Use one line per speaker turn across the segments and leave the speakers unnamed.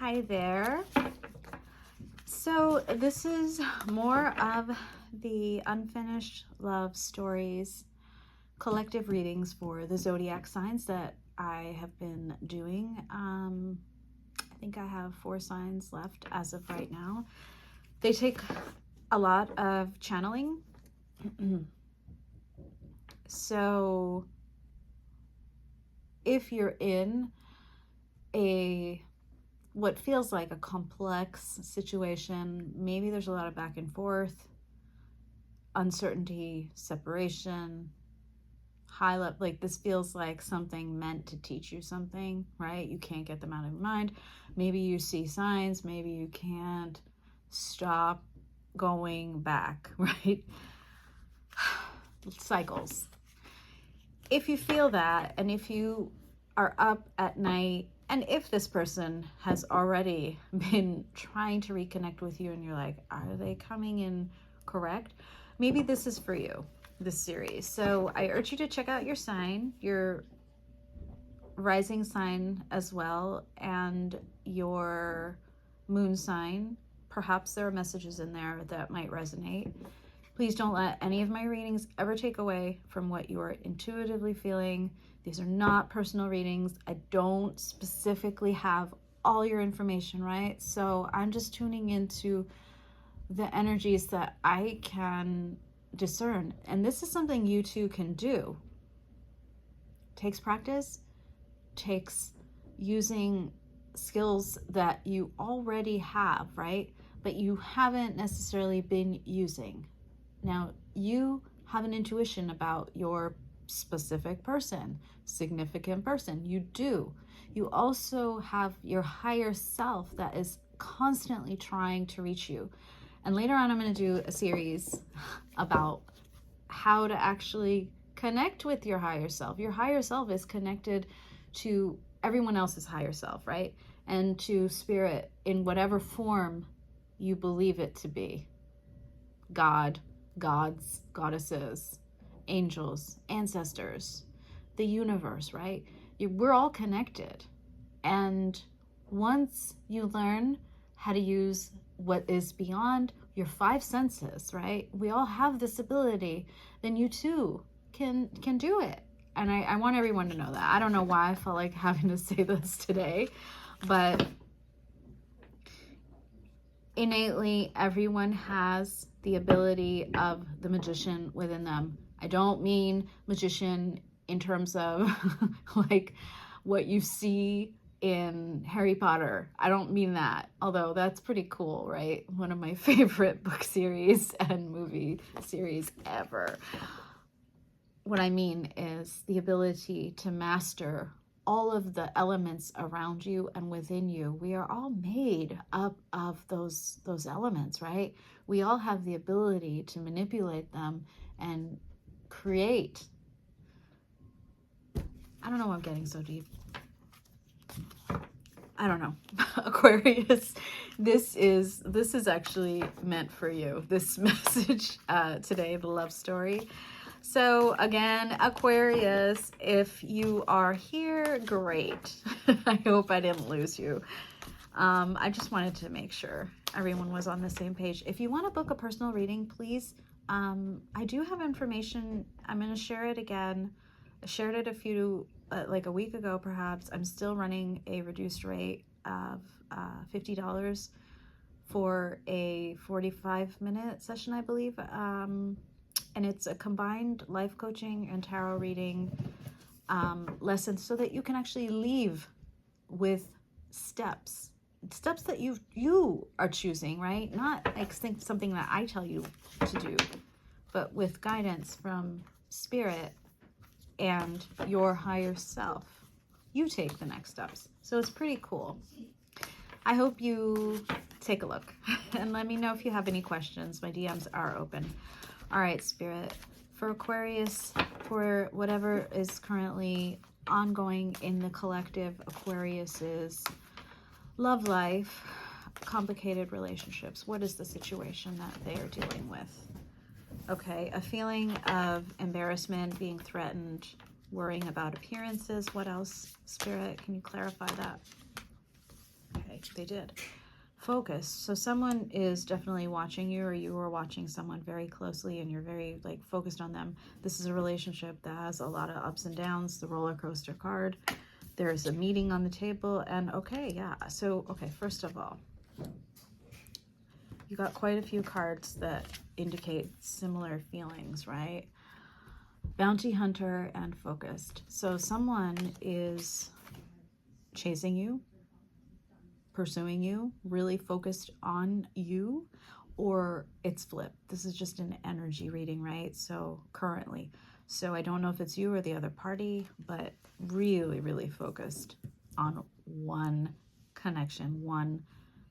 Hi there. So this is more of the unfinished love stories, collective readings for the zodiac signs that I have been doing. I think I have 4 signs left as of right now. They take a lot of channeling. So if you're in what feels like a complex situation, maybe there's a lot of back and forth, uncertainty, separation, high level, like this feels like something meant to teach you something, right? You can't get them out of your mind. Maybe you see signs, maybe you can't stop going back, right? Cycles. If you feel that, and if you are up at night, and if this person has already been trying to reconnect with you and you're like, are they coming in correct? Maybe this is for you, this series. So I urge you to check out your sign, your rising sign as well, and your moon sign. Perhaps there are messages in there that might resonate. Please don't let any of my readings ever take away from what you are intuitively feeling. These are not personal readings. I don't specifically have all your information, right? So I'm just tuning into the energies that I can discern. And this is something you too can do. Takes practice, takes using skills that you already have, right? But you haven't necessarily been using. Now, you have an intuition about your specific person, significant person. You do. You also have your higher self that is constantly trying to reach you. And later on, I'm going to do a series about how to actually connect with your higher self. Your higher self is connected to everyone else's higher self, right? And to spirit in whatever form you believe it to be. God, gods, goddesses, angels, ancestors, the universe, right? We're all connected. And once you learn how to use what is beyond your 5 senses, right? We all have this ability, then you too can do it. And I want everyone to know that. I don't know why I felt like having to say this today, but innately everyone has the ability of the magician within them. I don't mean magician in terms of like what you see in Harry Potter. I don't mean that, although that's pretty cool, right? One of my favorite book series and movie series ever. What I mean is the ability to master all of the elements around you and within you. We are all made up of those elements, right? We all have the ability to manipulate them and create. I don't know why I'm getting so deep. I don't know. Aquarius, this is actually meant for you. This message today, the love story. So again, Aquarius, if you are here, great. I hope I didn't lose you. I just wanted to make sure everyone was on the same page. If you want to book a personal reading, please, I do have information. I'm going to share it again. I shared it like a week ago, perhaps. I'm still running a reduced rate of $50 for a 45-minute session, I believe. And it's a combined life coaching and tarot reading lesson so that you can actually leave with steps that you are choosing, right? Not like something that I tell you to do, but with guidance from spirit and your higher self. You take the next steps. So it's pretty cool. I hope you take a look and let me know if you have any questions. My DMs are open. All right, Spirit, for Aquarius, for whatever is currently ongoing in the collective Aquarius's love life, complicated relationships, what is the situation that they are dealing with? Okay, a feeling of embarrassment, being threatened, worrying about appearances. What else, Spirit? Can you clarify that? Okay, They did. Focus. So someone is definitely watching you, or you are watching someone very closely and you're very like focused on them. This is a relationship that has a lot of ups and downs, the roller coaster card. There's a meeting on the table, and okay, yeah. So, okay, first of all, you got quite a few cards that indicate similar feelings, right? Bounty hunter and focused. So someone is chasing you, pursuing you, really focused on you, or it's flipped. This is just an energy reading, right? So currently. So I don't know if it's you or the other party, but really, really focused on one connection, one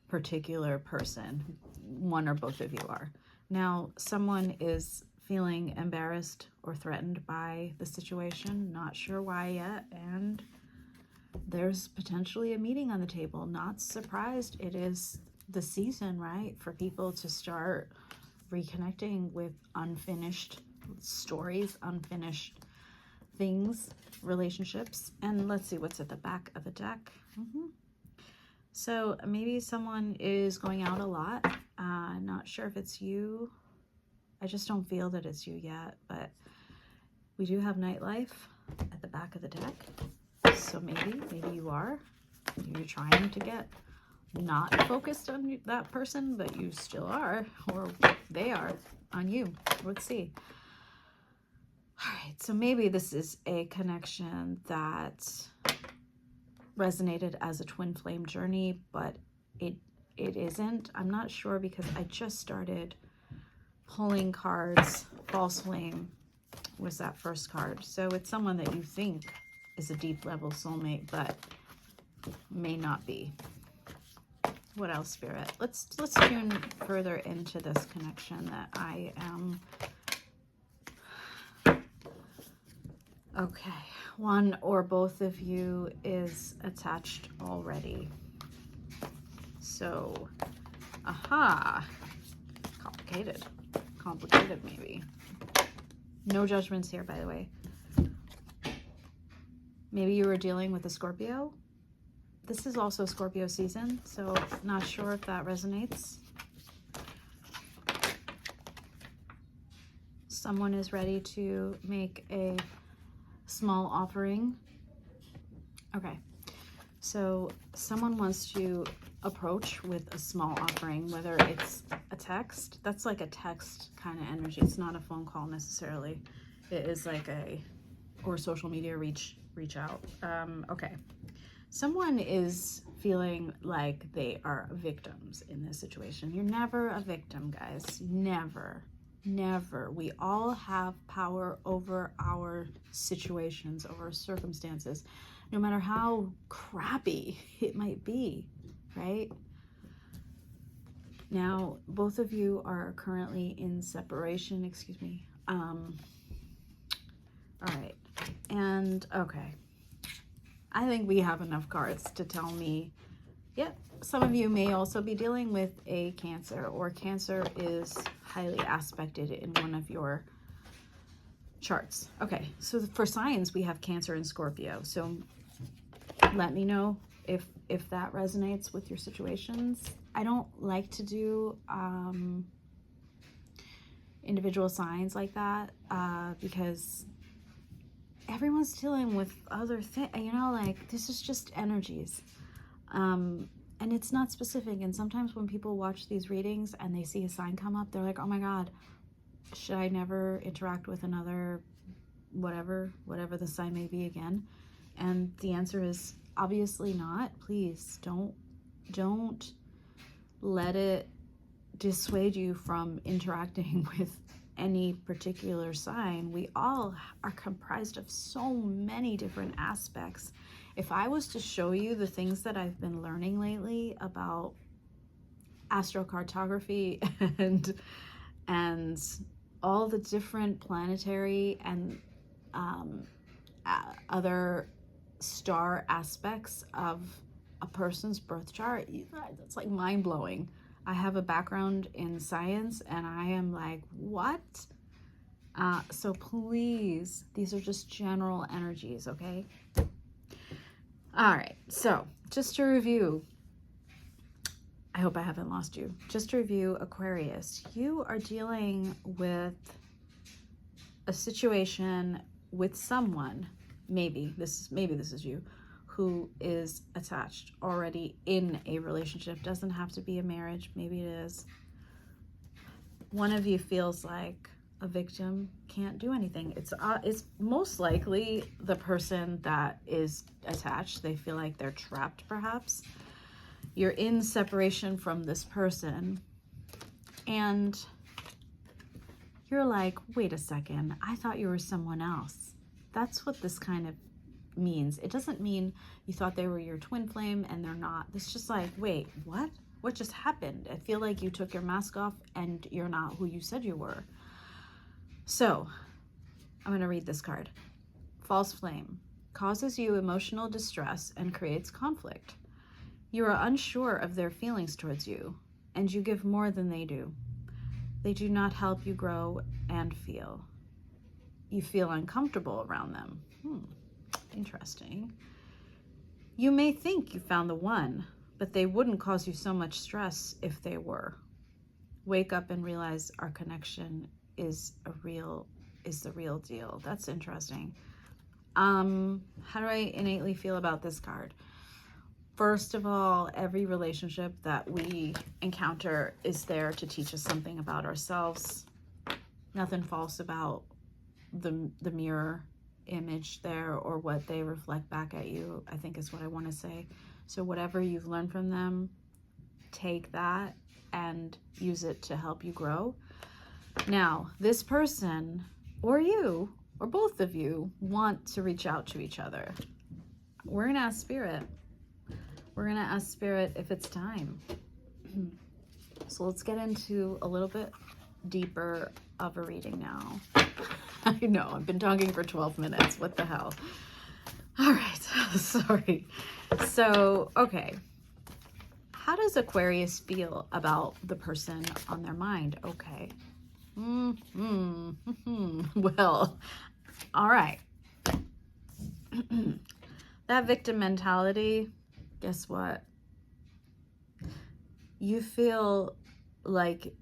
particular person. One or both of you are. Now, someone is feeling embarrassed or threatened by the situation, not sure why yet, and there's potentially a meeting on the table. Not surprised. It is the season, right, for people to start reconnecting with unfinished stories, unfinished things, relationships. And let's see what's at the back of the deck. So maybe someone is going out a lot. Not sure if it's you. I just don't feel that it's you yet, but we do have nightlife at the back of the deck. So maybe you are. You're trying to get not focused on that person, but you still are, or they are on you. Let's see. All right, so maybe this is a connection that resonated as a twin flame journey, but it isn't. I'm not sure because I just started pulling cards. False flame was that first card. So it's someone that you think is a deep level soulmate, but may not be. What else, Spirit? Let's tune further into this connection that I am. Okay, one or both of you is attached already. So, aha, complicated maybe. No judgments here, by the way. Maybe you were dealing with a Scorpio. This is also Scorpio season, so not sure if that resonates. Someone is ready to make a small offering. Okay, so someone wants to approach with a small offering, whether it's a text. That's like a text kind of energy. It's not a phone call necessarily. It is like or social media reach out. Okay, someone is feeling like they are victims in this situation. You're never a victim, guys. Never. We all have power over our situations, over our circumstances, no matter how crappy it might be, right? Now, both of you are currently in separation, excuse me. All right, and okay. I think we have enough cards to tell me, yep, some of you may also be dealing with a Cancer, or Cancer is highly aspected in one of your charts. Okay, so for signs, we have Cancer and Scorpio. So let me know if that resonates with your situations. I don't like to do individual signs like that because everyone's dealing with other things, you know, like this is just energies. And it's not specific. And sometimes when people watch these readings and they see a sign come up, they're like, oh my God, should I never interact with another whatever the sign may be again? And the answer is obviously not. Please don't let it dissuade you from interacting with any particular sign. We all are comprised of so many different aspects. If I was to show you the things that I've been learning lately about astrocartography and all the different planetary and other star aspects of a person's birth chart, that's like mind-blowing. I have a background in science and I am like, what? So please, these are just general energies, okay? All right, so just to review, I hope I haven't lost you. Just to review, Aquarius, you are dealing with a situation with someone, maybe this is you, who is attached already in a relationship. Doesn't have to be a marriage, maybe it is. One of you feels like a victim, can't do anything. It's most likely the person that is attached. They feel like they're trapped, perhaps. You're in separation from this person, and you're like, wait a second, I thought you were someone else. That's what this kind of means. It doesn't mean you thought they were your twin flame and they're not. It's just like, wait, what? What just happened? I feel like you took your mask off and you're not who you said you were. So, I'm going to read this card. False flame causes you emotional distress and creates conflict. You are unsure of their feelings towards you, and you give more than they do. They do not help you grow and feel. You feel uncomfortable around them. Interesting. You may think you found the one, but they wouldn't cause you so much stress if they were. Wake up and realize our connection is the real deal. That's interesting. How do I innately feel about this card? First of all, every relationship that we encounter is there to teach us something about ourselves. Nothing false about the mirror image there or what they reflect back at you, I think is what I want to say. So whatever you've learned from them, take that and use it to help you grow. Now, this person or you or both of you want to reach out to each other. We're going to ask Spirit. We're going to ask Spirit if it's time. So let's get into a little bit deeper of a reading now. I know, I've been talking for 12 minutes. What the hell? All right, sorry. So, okay. How does Aquarius feel about the person on their mind? Okay. Well, all right. That victim mentality, guess what? You feel like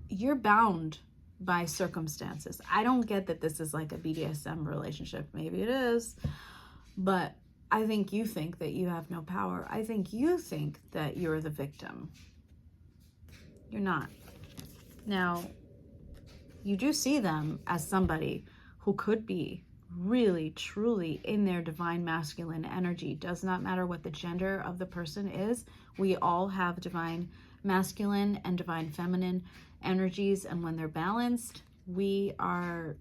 you're bound by circumstances. I don't get that this is like a BDSM relationship. Maybe it is, but I think you think that you have no power. I think you think that you're the victim. You're not. Now, you do see them as somebody who could be really, truly in their divine masculine energy. Does not matter what the gender of the person is. We all have divine masculine and divine feminine energies, and when they're balanced, we're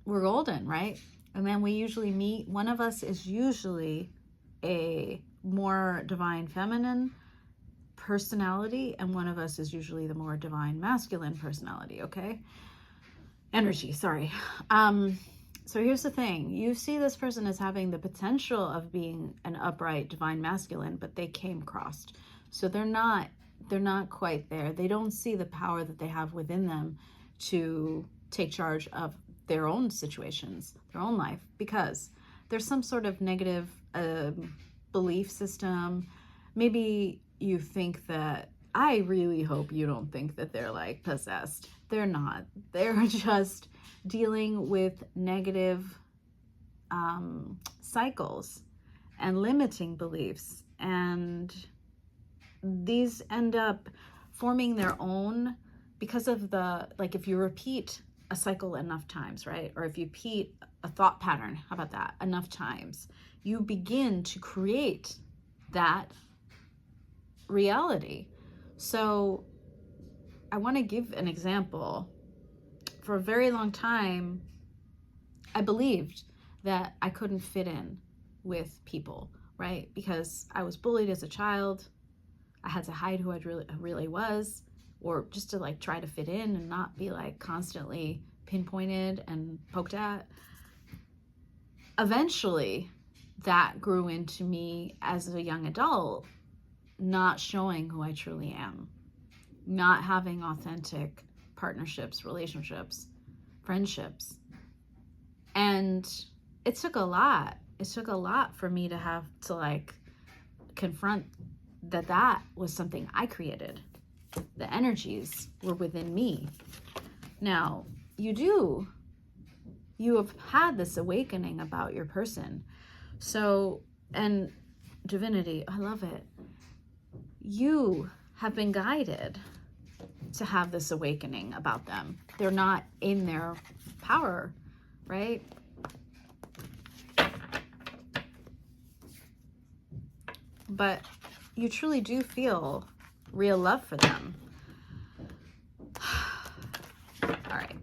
golden, right? And then we usually meet, one of us is usually a more divine feminine personality, and one of us is usually the more divine masculine personality, okay? Energy, sorry. So here's the thing. You see this person as having the potential of being an upright divine masculine, but they came crossed. So they're not quite there. They don't see the power that they have within them to take charge of their own situations, their own life, because there's some sort of negative belief system. Maybe you think that, I really hope you don't think that they're like possessed. They're not. They're just dealing with negative cycles and limiting beliefs, and these end up forming their own because of the, like, if you repeat a cycle enough times, right? Or if you repeat a thought pattern, how about that, enough times, you begin to create that reality. So I want to give an example. For a very long time, I believed that I couldn't fit in with people, right? Because I was bullied as a child. I had to hide who I really was, or just to like try to fit in and not be like constantly pinpointed and poked at. Eventually, that grew into me as a young adult, not showing who I truly am, not having authentic partnerships, relationships, friendships. And it took a lot. It took a lot for me to have to like confront that was something I created. The energies were within me. Now, you have had this awakening about your person. So, and divinity, I love it. You have been guided to have this awakening about them. They're not in their power, right? But you truly do feel real love for them. All right,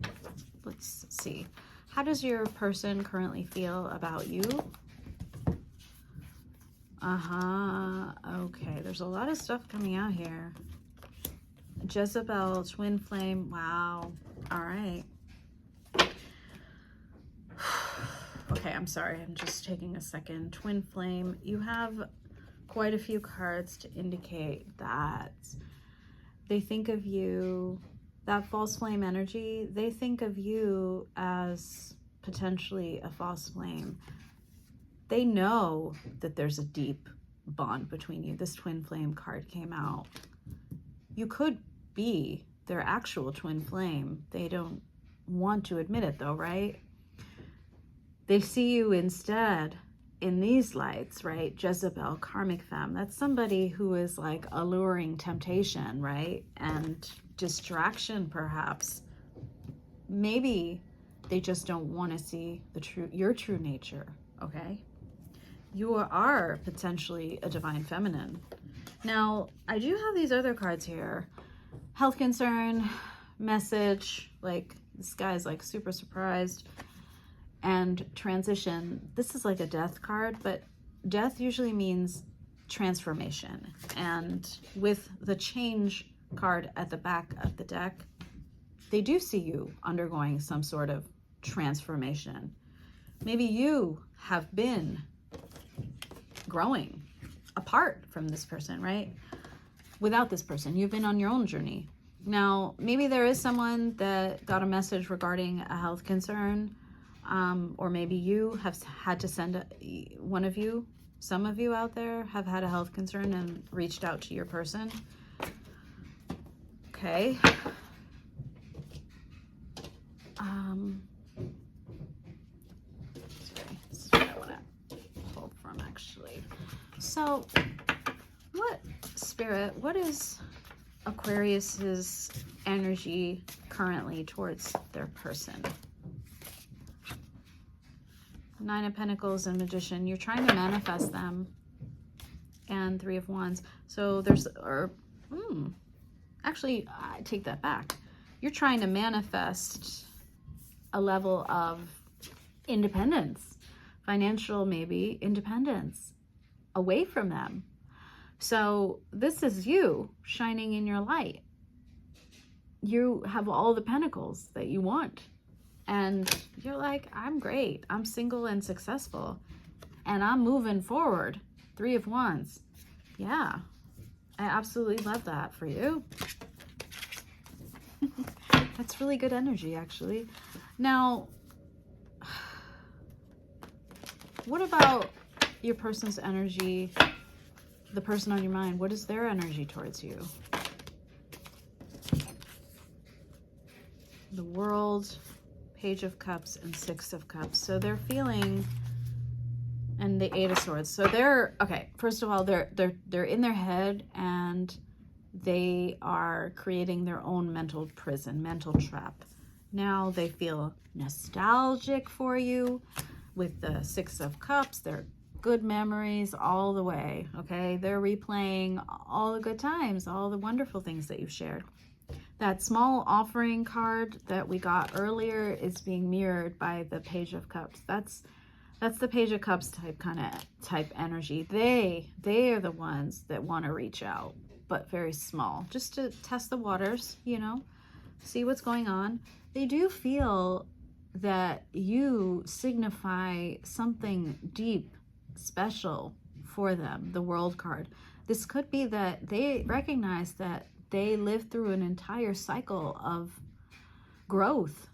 let's see. How does your person currently feel about you? Okay, there's a lot of stuff coming out here. Jezebel, twin flame, wow. All right. Okay, I'm sorry, I'm just taking a second. Twin flame, you have quite a few cards to indicate that they think of you, that false flame energy, they think of you as potentially a false flame. They know that there's a deep bond between you. This twin flame card came out. You could be their actual twin flame. They don't want to admit it though, right? They see you instead in these lights, right? Jezebel, karmic femme, that's somebody who is like alluring temptation, right? And distraction perhaps. Maybe they just don't want to see your true nature, okay? You are potentially a divine feminine. Now, I do have these other cards here. Health concern, message, like this guy's like super surprised. And transition, this is like a death card, but death usually means transformation. And with the change card at the back of the deck, they do see you undergoing some sort of transformation. Maybe you have been growing apart from this person, right? Without this person, you've been on your own journey. Now, maybe there is someone that got a message regarding a health concern, or maybe you have had to send one of you, some of you out there have had a health concern and reached out to your person. Okay. Sorry, this is what I want to pull from actually. So, what is Aquarius's energy currently towards their person? Nine of Pentacles and Magician. You're trying to manifest them. And Three of Wands. So there's, actually, I take that back. You're trying to manifest a level of independence. Financial, maybe, independence. Away from them. So this is you shining in your light. You have all the pentacles that you want. And you're like, I'm great. I'm single and successful. And I'm moving forward. Three of Wands. Yeah. I absolutely love that for you. That's really good energy, actually. Now, what about your person's energy? The person on your mind, what is their energy towards you? The World, Page of Cups, and Six of Cups. So they're feeling, and the Eight of Swords. So they're, okay, first of all, they're in their head and they are creating their own mental prison, mental trap. Now they feel nostalgic for you with the Six of Cups. They're good memories all the way, okay? They're replaying all the good times, all the wonderful things that you've shared. That small offering card that we got earlier is being mirrored by the Page of Cups. That's the Page of Cups type energy. They are the ones that want to reach out, but very small, just to test the waters, you know, see what's going on. They do feel that you signify something deep, special for them, the World card. This could be that they recognize that they lived through an entire cycle of growth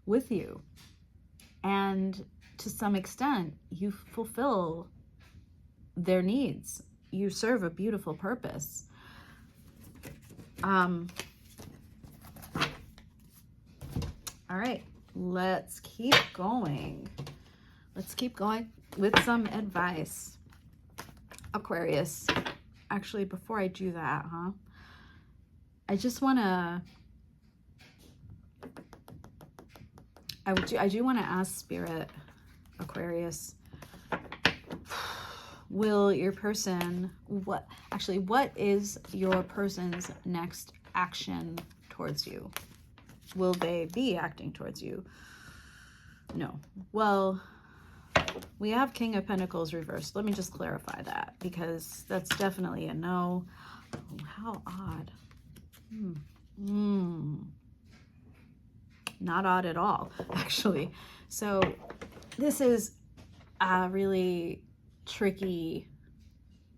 with you. And to some extent, you fulfill their needs. you serve a beautiful purpose. All right, let's keep going. Let's keep going with some advice. Aquarius. Actually, before I do that, I just want to, I do want to ask Spirit, Aquarius, will your person, what is your person's next action towards you? Will they be acting towards you? No. Well, we have King of Pentacles reversed. Let me just clarify that, because that's definitely a no. Oh, how odd. Not odd at all, actually. So this is a really tricky,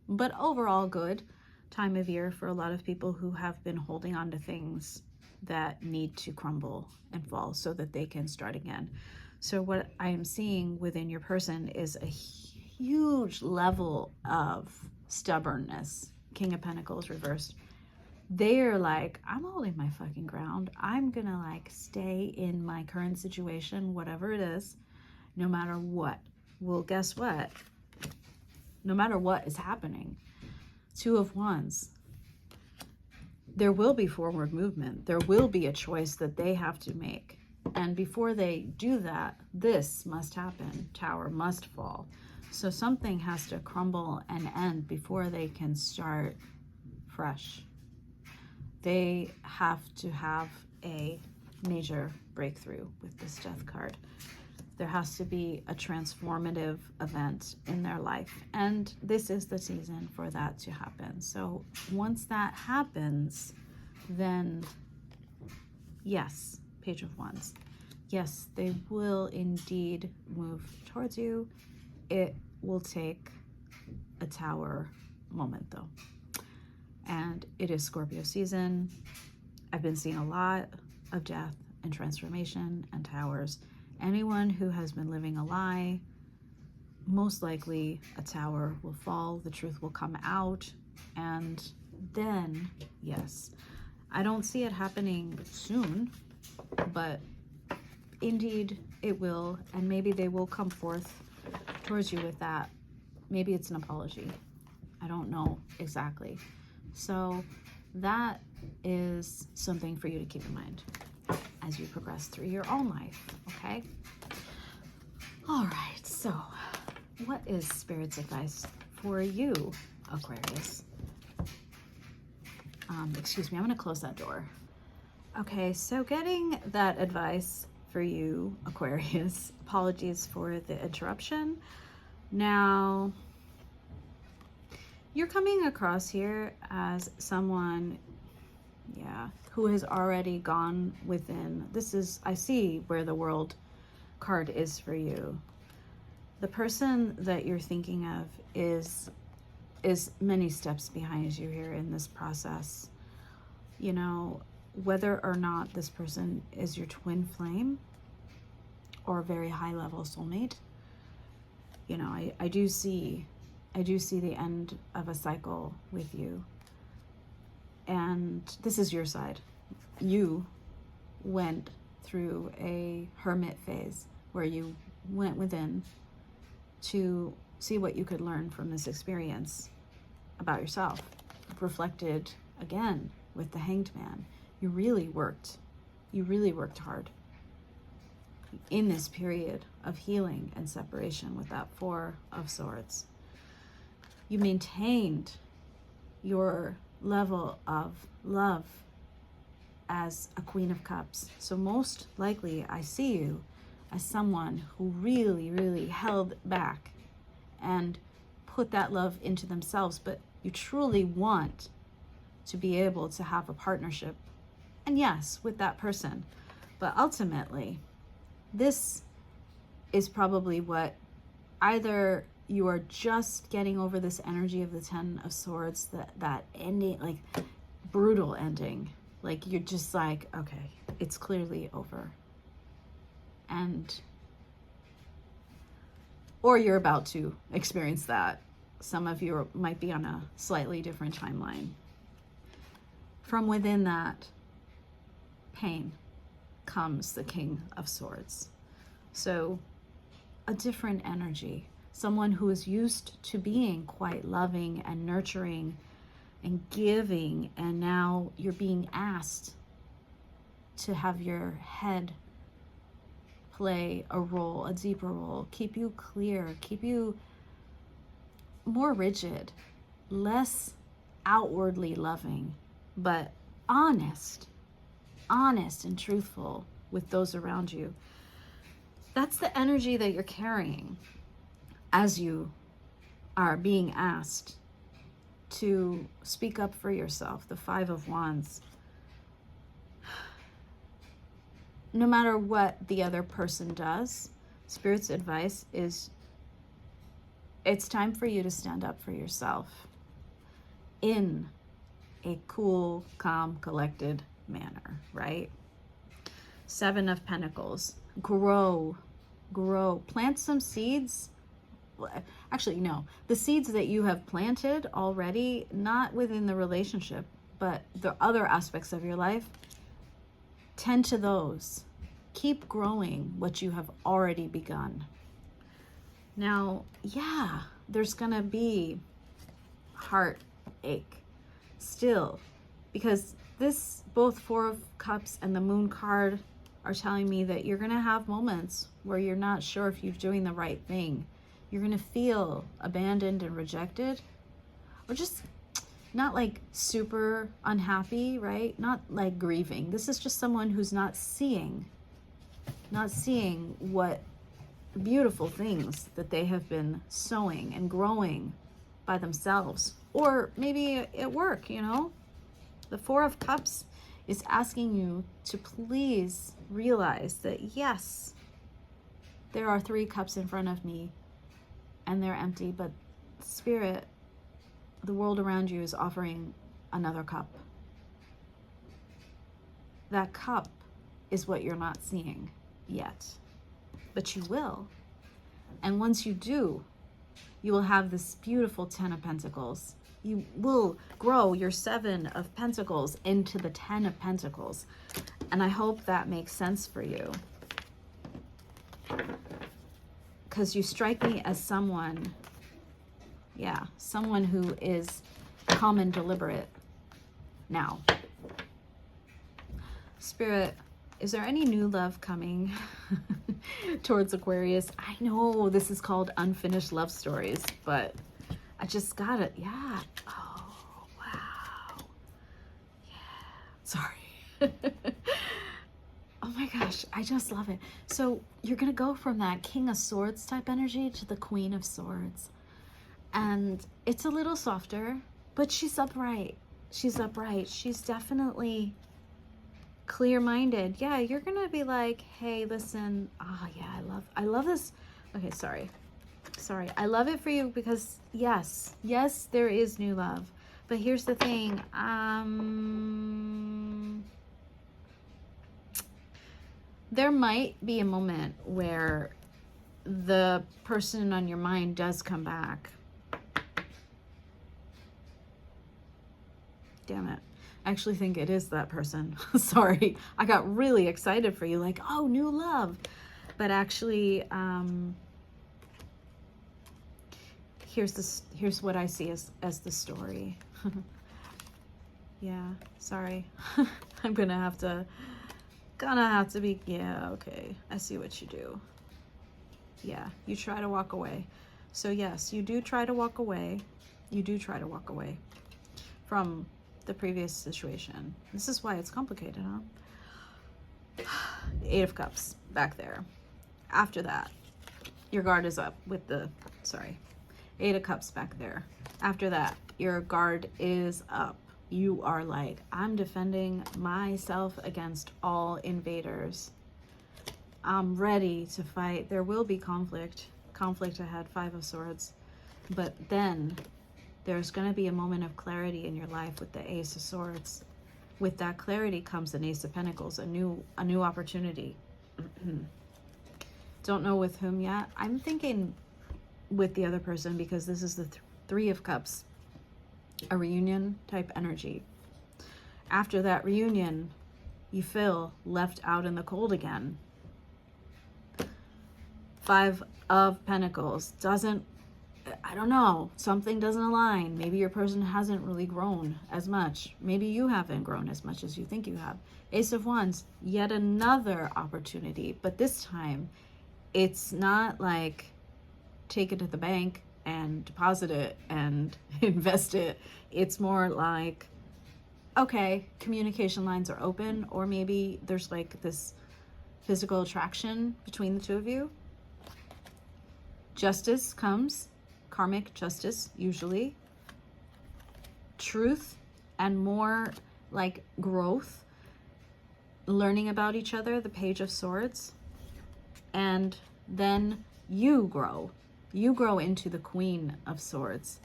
but overall good time of year for a lot of people who have been holding on to things that need to crumble and fall so that they can start again. So what I am seeing within your person is a huge level of stubbornness. King of Pentacles reversed. They're like, I'm holding my fucking ground. I'm gonna like stay in my current situation, whatever it is, no matter what. Well, guess what? No matter what is happening, Two of Wands, there will be forward movement. There will be a choice that they have to make. And before they do that, this must happen. Tower must fall. So something has to crumble and end before they can start fresh. They have to have a major breakthrough with this Death card. There has to be a transformative event in their life. And this is the season for that to happen. So once that happens, then yes, Page of Wands. Yes, they will indeed move towards you. It will take a Tower moment though. And it is Scorpio season. I've been seeing a lot of death and transformation and towers. Anyone who has been living a lie, most likely a tower will fall, the truth will come out, and then, yes, I don't see it happening soon, but indeed it will, and maybe they will come forth towards you with that. Maybe it's an apology. I don't know exactly. So that is something for you to keep in mind as you progress through your own life, okay? All right, so what is Spirit's advice for you, Aquarius? Excuse me, I'm gonna close that door. Okay, so getting that advice for you, Aquarius, apologies for the interruption. Now, you're coming across here as someone, who has already gone within. This is, I see where the World card is for you. The person that you're thinking of is many steps behind you here in this process. You know, whether or not this person is your twin flame or a very high level soulmate, you know, I do see the end of a cycle with you. And this is your side. You went through a hermit phase where you went within to see what you could learn from this experience about yourself. Reflected again with the Hanged Man. You really worked hard in this period of healing and separation with that Four of Swords. You maintained your level of love as a Queen of Cups. So most likely I see you as someone who really, really held back and put that love into themselves, but you truly want to be able to have a partnership, and yes, with that person. But ultimately, this is probably what either you are just getting over this energy of the Ten of Swords, that ending, like brutal ending, like you're just like, okay, it's clearly over. And or you're about to experience that Some of you might be on a slightly different timeline. From within that pain comes the King of Swords. So a different energy. Someone who is used to being quite loving and nurturing and giving, and now you're being asked to have your head play a role, a deeper role, keep you clear, keep you more rigid, less outwardly loving, but honest and truthful with those around you. That's the energy that you're carrying as you are being asked to speak up for yourself. The Five of Wands. No matter what the other person does, Spirit's advice is it's time for you to stand up for yourself in a cool, calm, collected manner, right? Seven of Pentacles. Grow. Plant some seeds. Actually, no. The seeds that you have planted already, not within the relationship, but the other aspects of your life, tend to those. Keep growing what you have already begun. Now, yeah, there's gonna be heartache still, because this, both Four of Cups and the Moon card are telling me that you're gonna have moments where you're not sure if you're doing the right thing. You're gonna feel abandoned and rejected, or just not like super unhappy, right? Not like grieving. This is just someone who's not seeing what beautiful things that they have been sowing and growing by themselves, or maybe at work, you know? The Four of Cups is asking you to please realize that, yes, there are 3 cups in front of me and they're empty, but Spirit, the world around you, is offering another cup. That cup is what you're not seeing yet, but you will. And once you do, you will have this beautiful 10 of Pentacles. You will grow your 7 of Pentacles into the 10 of Pentacles. And I hope that makes sense for you, because you strike me as someone who is calm and deliberate now. Spirit, is there any new love coming towards Aquarius? I know this is called unfinished love stories, but I just got it. Yeah. Oh, wow. Yeah. Sorry. Oh my gosh, I just love it. So you're going to go from that King of Swords type energy to the Queen of Swords. And it's a little softer, but she's upright. She's upright. She's definitely clear-minded. Yeah, you're gonna be like, hey, listen, yeah, I love this. Okay, sorry, I love it for you, because yes, there is new love, but here's the thing, there might be a moment where the person on your mind does come back. Damn it. I actually think it is that person. Sorry, I got really excited for you, like, oh, new love. But actually, here's what I see as the story. Yeah, sorry. I'm gonna have to be, yeah, okay. I see what you do. Yeah, you try to walk away. So yes, you do try to walk away. You do try to walk away from the previous situation. This is why it's complicated, huh? 8 of Cups back there. After that, your guard is up with the, 8 of Cups back there. After that, your guard is up. You are like, I'm defending myself against all invaders. I'm ready to fight. There will be conflict ahead, 5 of Swords. But then there's going to be a moment of clarity in your life with the Ace of Swords. With that clarity comes an Ace of Pentacles, a new opportunity. Don't know with whom yet. I'm thinking with the other person, because this is Three of Cups, a reunion type energy. After that reunion, you feel left out in the cold again. Five of Pentacles doesn't, I don't know, something doesn't align. Maybe your person hasn't really grown as much. Maybe you haven't grown as much as you think you have. Ace of Wands, yet another opportunity, but this time it's not like take it to the bank and deposit it and invest it. It's more like, okay, communication lines are open, or maybe there's like this physical attraction between the two of you. Justice comes, karmic justice usually. Truth and more like growth, learning about each other, the Page of Swords. And then you grow. You grow into the Queen of Swords.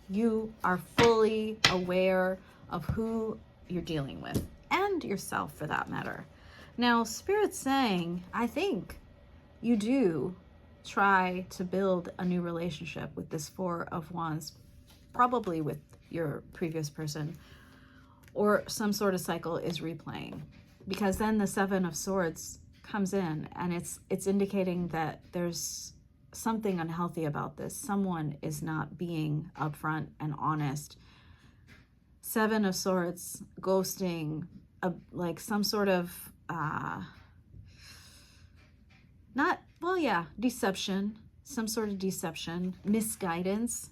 You are fully aware of who you're dealing with, and yourself for that matter. Now, Spirit's saying, I think you do try to build a new relationship with this Four of Wands, probably with your previous person, or some sort of cycle is replaying, because then the Seven of Swords comes in, and it's indicating that there's something unhealthy about this. Someone is not being upfront and honest. Seven of Swords, ghosting, like some sort of deception, some sort of deception, misguidance.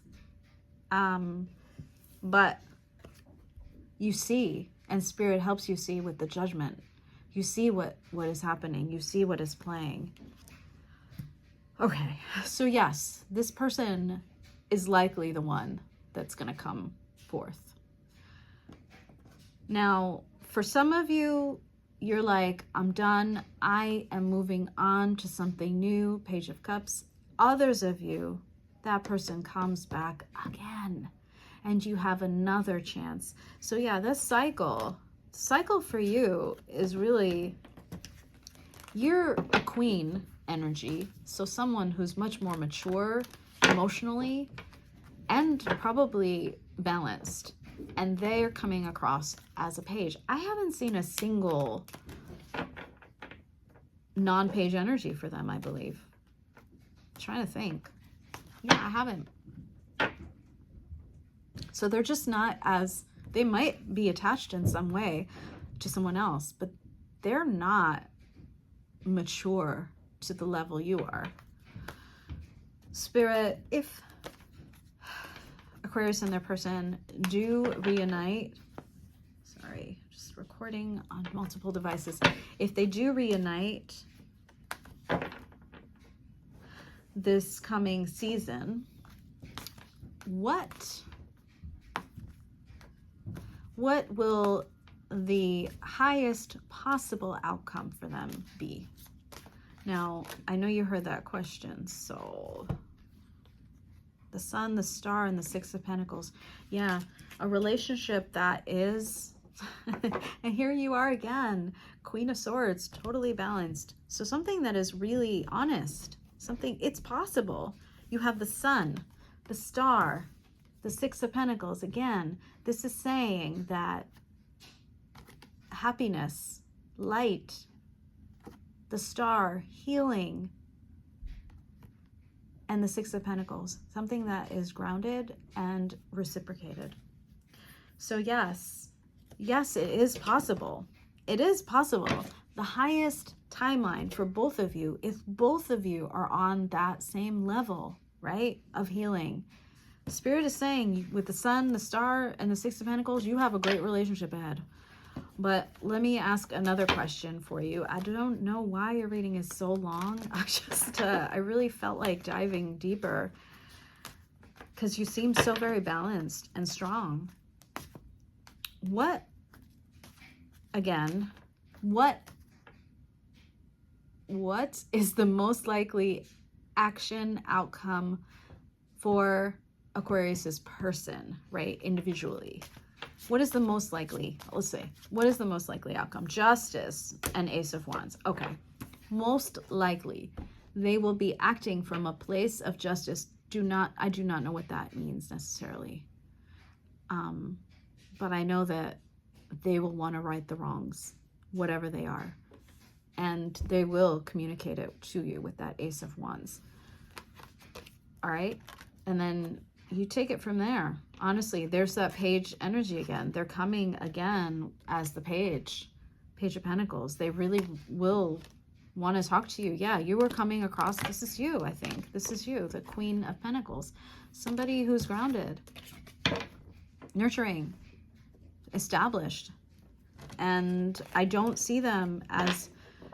But you see, and Spirit helps you see with the Judgment. You see what is happening. You see what is playing. Okay, so yes, this person is likely the one that's going to come forth. Now, for some of you, you're like, I'm done. I am moving on to something new, Page of Cups. Others of you, that person comes back again, and you have another chance. So yeah, this cycle for you is really, you're a queen energy, so someone who's much more mature emotionally and probably balanced, and they're coming across as a page. I haven't seen a single non-page energy for them, I believe. I'm trying to think. Yeah, I haven't. So they're just not as, they might be attached in some way to someone else, but they're not mature to the level you are. Spirit, if Aquarius and their person do reunite, sorry, just recording on multiple devices. If they do reunite this coming season, what will the highest possible outcome for them be? Now, I know you heard that question, so the Sun, the Star, and the Six of Pentacles. Yeah, a relationship that is, and here you are again, Queen of Swords, totally balanced. So something that is really honest, something, it's possible. You have the Sun, the Star, the Six of Pentacles. Again, this is saying that happiness, light, the Star, healing, and the Six of Pentacles, something that is grounded and reciprocated. So yes, it is possible. It is possible. The highest timeline for both of you, if both of you are on that same level, right, of healing. Spirit is saying with the Sun, the Star, and the Six of Pentacles, you have a great relationship ahead. But let me ask another question for you. I don't know why your reading is so long. I really felt like diving deeper because you seem so very balanced and strong. What is the most likely action outcome for Aquarius's person, right? Individually. What is the most likely? Let's see. What is the most likely outcome? Justice and Ace of Wands. Okay. Most likely, they will be acting from a place of justice I do not know what that means necessarily. But I know that they will want to right the wrongs, whatever they are. And they will communicate it to you with that Ace of Wands. All right? And then you take it from there. Honestly, there's that page energy again. They're coming again as the Page of Pentacles. They really will want to talk to you. Yeah, you were coming across, this is you, I think. This is you, the Queen of Pentacles. Somebody who's grounded, nurturing, established. And I don't see them as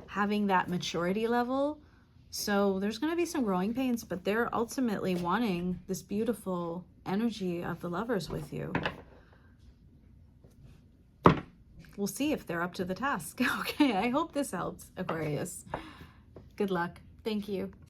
having that maturity level. So there's going to be some growing pains, but they're ultimately wanting this beautiful energy of the Lovers with you. We'll see if they're up to the task. Okay, I hope this helps, Aquarius. Good luck. Thank you.